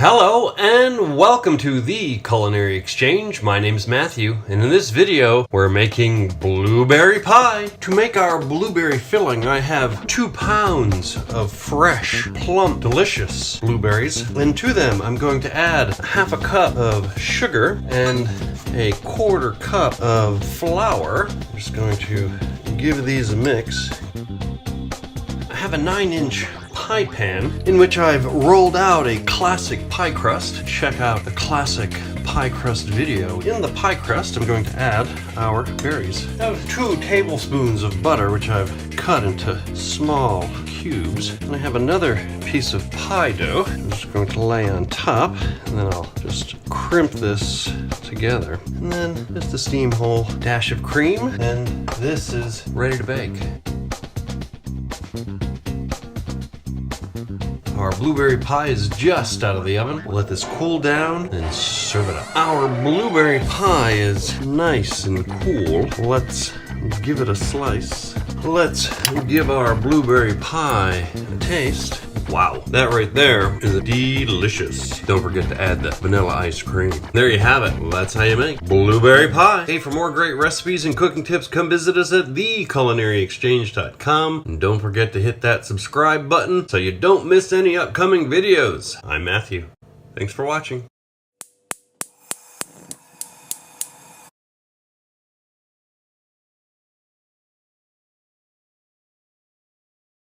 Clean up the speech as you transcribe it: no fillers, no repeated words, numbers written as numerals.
Hello and welcome to the Culinary Exchange. My name's Matthew, and in this video we're making blueberry pie. To make our blueberry filling, I have 2 pounds of fresh, plump, delicious blueberries. And to them I'm going to add half a cup of sugar and a 1/4 cup of flour. I'm just going to give these a mix. I have a 9-inch pie pan in which I've rolled out a classic pie crust. Check out the classic pie crust video. In the pie crust, I'm going to add our berries. I have 2 tablespoons of butter, which I've cut into small cubes. And I have another piece of pie dough I'm just going to lay on top, and then I'll just crimp this together. And then just a steam whole dash of cream, and this is ready to bake. Our blueberry pie is just out of the oven. We'll let this cool down and serve it up. Our blueberry pie is nice and cool. Let's give it a slice. Let's give our blueberry pie a taste. Wow, that right there is delicious. Don't forget to add the vanilla ice cream. There you have it. That's how you make blueberry pie. Hey, for more great recipes and cooking tips, come visit us at theculinaryexchange.com. And don't forget to hit that subscribe button so you don't miss any upcoming videos. I'm Matthew. Thanks for watching.